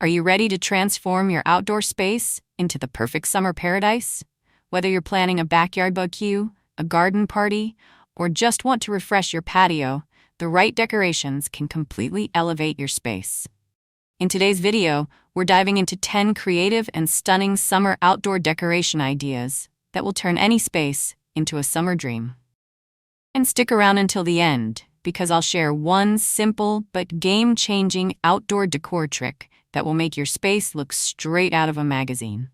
Are you ready to transform your outdoor space into the perfect summer paradise? Whether you're planning a backyard barbecue, a garden party, or just want to refresh your patio, the right decorations can completely elevate your space. In today's video, we're diving into 10 creative and stunning summer outdoor decoration ideas that will turn any space into a summer dream. And stick around until the end, because I'll share one simple but game-changing outdoor decor trick that will make your space look straight out of a magazine.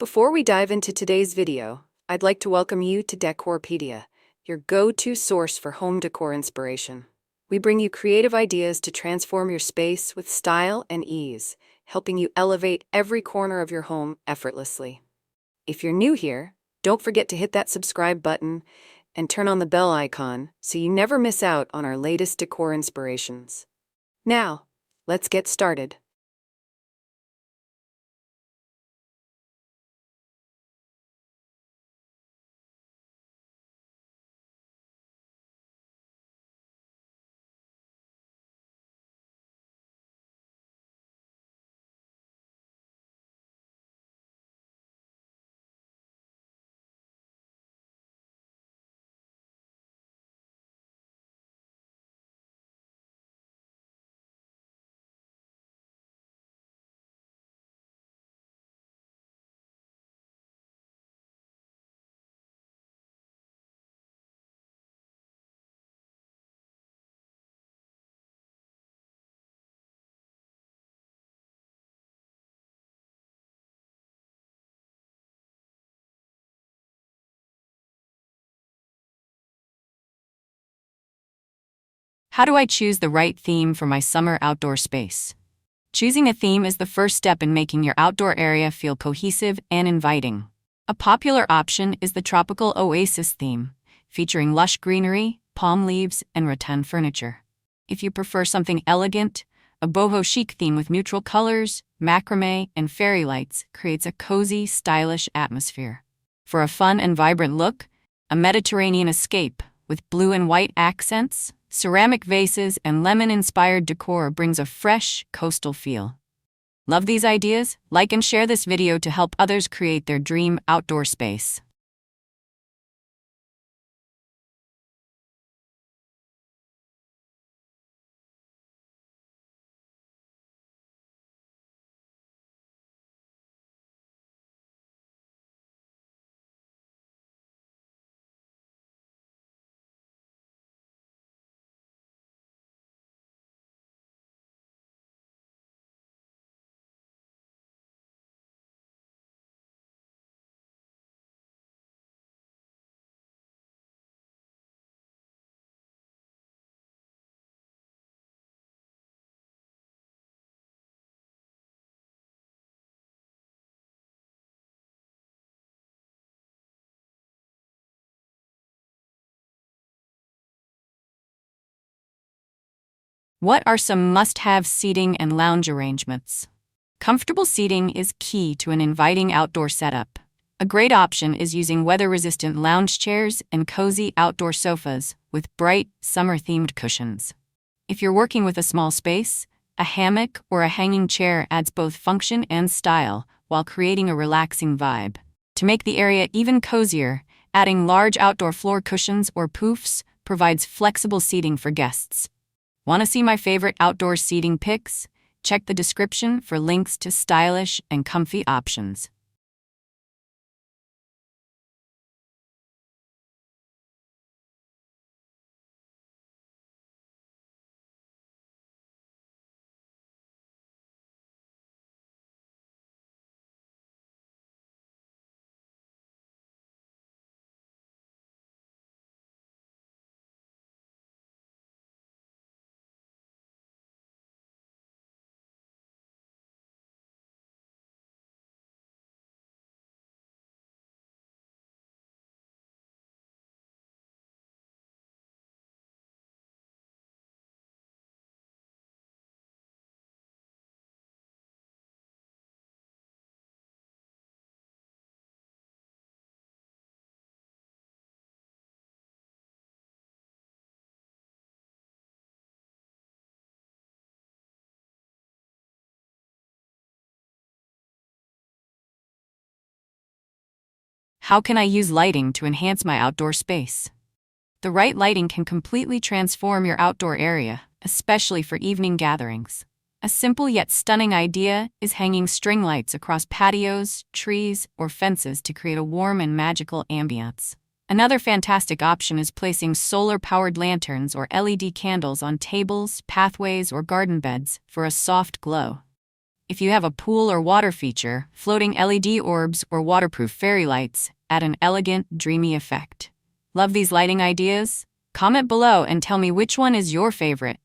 Before we dive into today's video, I'd like to welcome you to Decorpediya, your go-to source for home decor inspiration. We bring you creative ideas to transform your space with style and ease, helping you elevate every corner of your home effortlessly. If you're new here, don't forget to hit that subscribe button and turn on the bell icon so you never miss out on our latest decor inspirations. Now, let's get started. How do I choose the right theme for my summer outdoor space? Choosing a theme is the first step in making your outdoor area feel cohesive and inviting. A popular option is the tropical oasis theme, featuring lush greenery, palm leaves, and rattan furniture. If you prefer something elegant, a boho chic theme with neutral colors, macrame, and fairy lights creates a cozy, stylish atmosphere. For a fun and vibrant look, a Mediterranean escape with blue and white accents, ceramic vases, and lemon-inspired decor brings a fresh, coastal feel. Love these ideas? Like and share this video to help others create their dream outdoor space. What are some must-have seating and lounge arrangements? Comfortable seating is key to an inviting outdoor setup. A great option is using weather-resistant lounge chairs and cozy outdoor sofas with bright, summer-themed cushions. If you're working with a small space, a hammock or a hanging chair adds both function and style while creating a relaxing vibe. To make the area even cozier, adding large outdoor floor cushions or poofs provides flexible seating for guests. Want to see my favorite outdoor seating pics? Check the description for links to stylish and comfy options. How can I use lighting to enhance my outdoor space? The right lighting can completely transform your outdoor area, especially for evening gatherings. A simple yet stunning idea is hanging string lights across patios, trees, or fences to create a warm and magical ambiance. Another fantastic option is placing solar-powered lanterns or LED candles on tables, pathways, or garden beds for a soft glow. If you have a pool or water feature, floating LED orbs or waterproof fairy lights add an elegant, dreamy effect. Love these lighting ideas? Comment below and tell me which one is your favorite.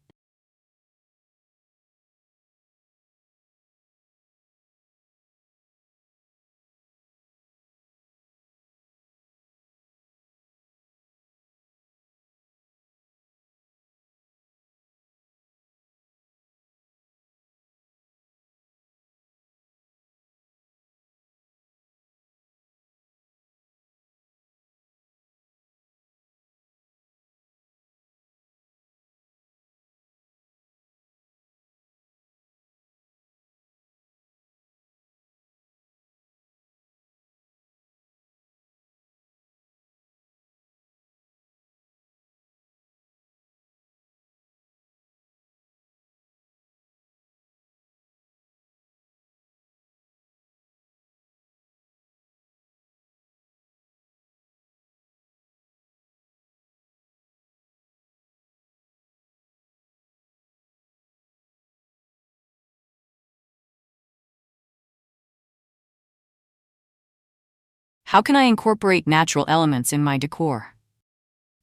How can I incorporate natural elements in my decor?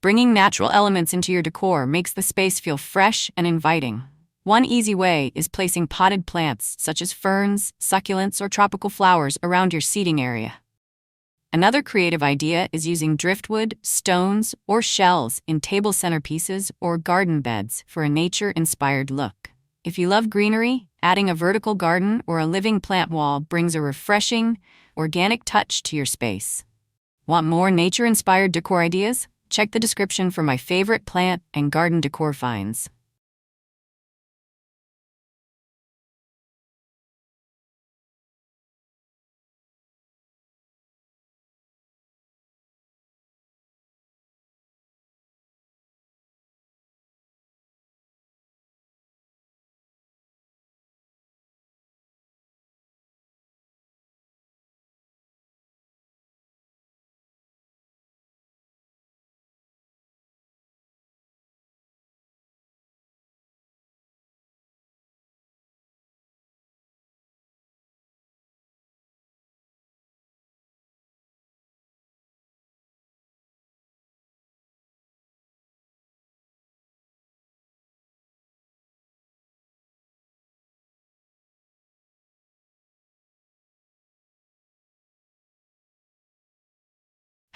Bringing natural elements into your decor makes the space feel fresh and inviting. One easy way is placing potted plants such as ferns, succulents, or tropical flowers around your seating area. Another creative idea is using driftwood, stones, or shells in table centerpieces or garden beds for a nature-inspired look. If you love greenery, adding a vertical garden or a living plant wall brings a refreshing, organic touch to your space. Want more nature-inspired decor ideas? Check the description for my favorite plant and garden decor finds.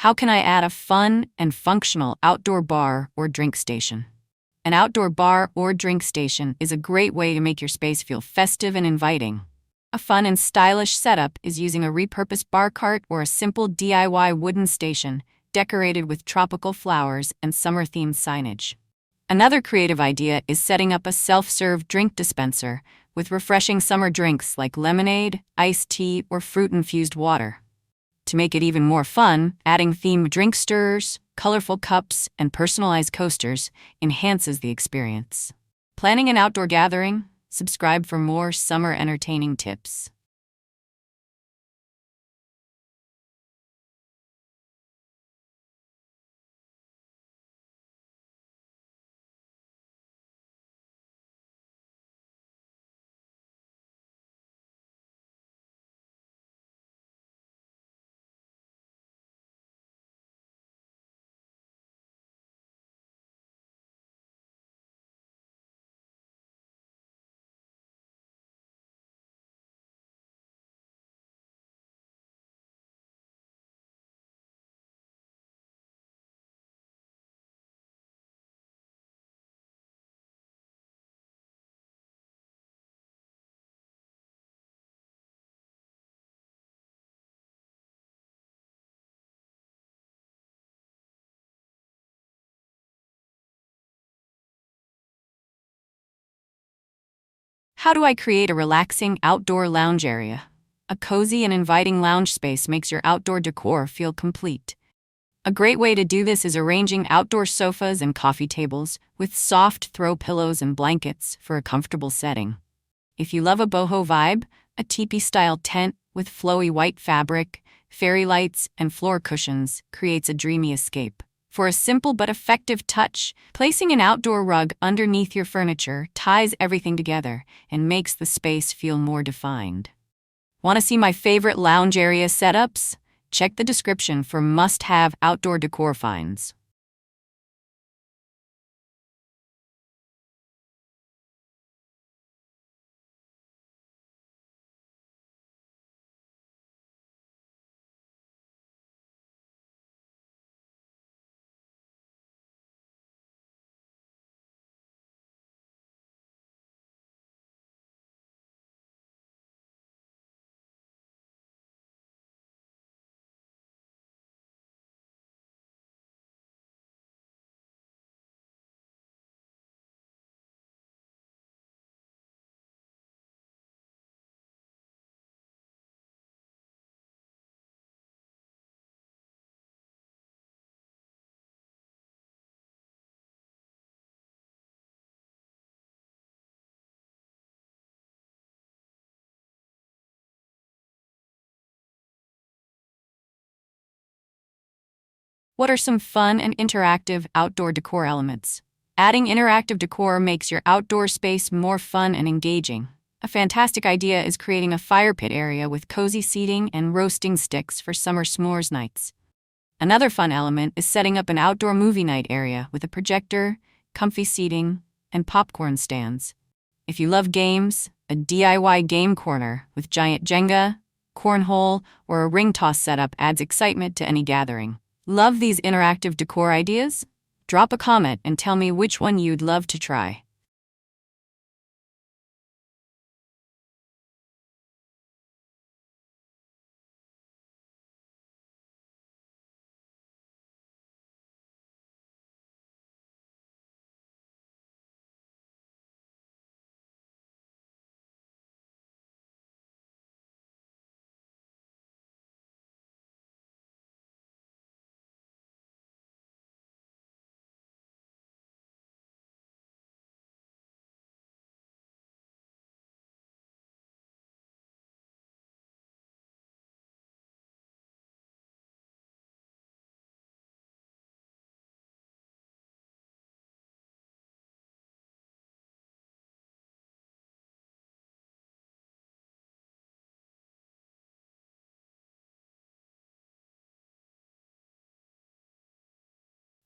How can I add a fun and functional outdoor bar or drink station? An outdoor bar or drink station is a great way to make your space feel festive and inviting. A fun and stylish setup is using a repurposed bar cart or a simple DIY wooden station decorated with tropical flowers and summer-themed signage. Another creative idea is setting up a self-serve drink dispenser with refreshing summer drinks like lemonade, iced tea, or fruit-infused water. To make it even more fun, adding themed drink stirrers, colorful cups, and personalized coasters enhances the experience. Planning an outdoor gathering? Subscribe for more summer entertaining tips. How do I create a relaxing outdoor lounge area? A cozy and inviting lounge space makes your outdoor decor feel complete. A great way to do this is arranging outdoor sofas and coffee tables with soft throw pillows and blankets for a comfortable setting. If you love a boho vibe, a teepee-style tent with flowy white fabric, fairy lights, and floor cushions creates a dreamy escape. For a simple but effective touch, placing an outdoor rug underneath your furniture ties everything together and makes the space feel more defined. Want to see my favorite lounge area setups? Check the description for must-have outdoor decor finds. What are some fun and interactive outdoor decor elements? Adding interactive decor makes your outdoor space more fun and engaging. A fantastic idea is creating a fire pit area with cozy seating and roasting sticks for summer s'mores nights. Another fun element is setting up an outdoor movie night area with a projector, comfy seating, and popcorn stands. If you love games, a DIY game corner with giant Jenga, cornhole, or a ring toss setup adds excitement to any gathering. Love these interactive decor ideas? Drop a comment and tell me which one you'd love to try.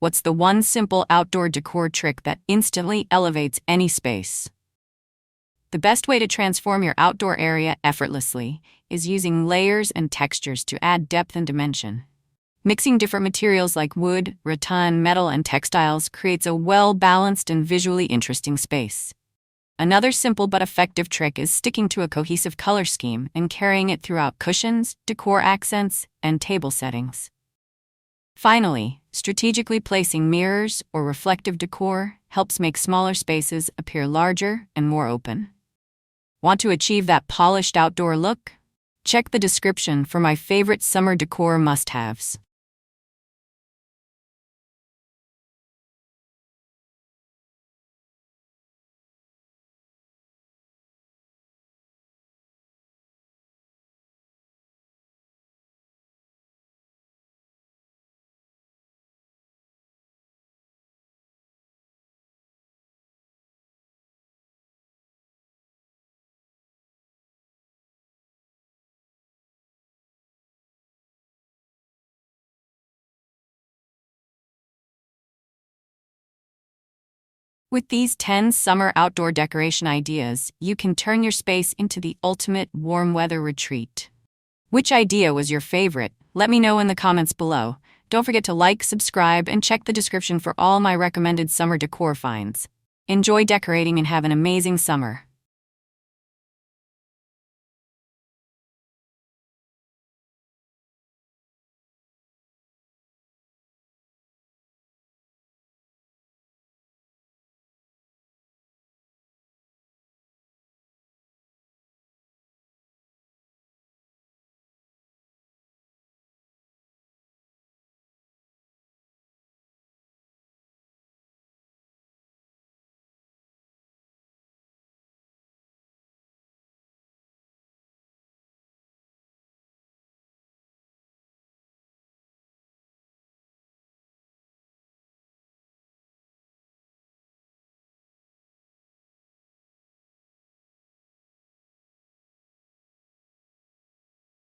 What's the one simple outdoor decor trick that instantly elevates any space? The best way to transform your outdoor area effortlessly is using layers and textures to add depth and dimension. Mixing different materials like wood, rattan, metal, and textiles creates a well-balanced and visually interesting space. Another simple but effective trick is sticking to a cohesive color scheme and carrying it throughout cushions, decor accents, and table settings. Finally, strategically placing mirrors or reflective decor helps make smaller spaces appear larger and more open. Want to achieve that polished outdoor look? Check the description for my favorite summer decor must-haves. With these 10 summer outdoor decoration ideas, you can turn your space into the ultimate warm weather retreat. Which idea was your favorite? Let me know in the comments below. Don't forget to like, subscribe, and check the description for all my recommended summer decor finds. Enjoy decorating and have an amazing summer.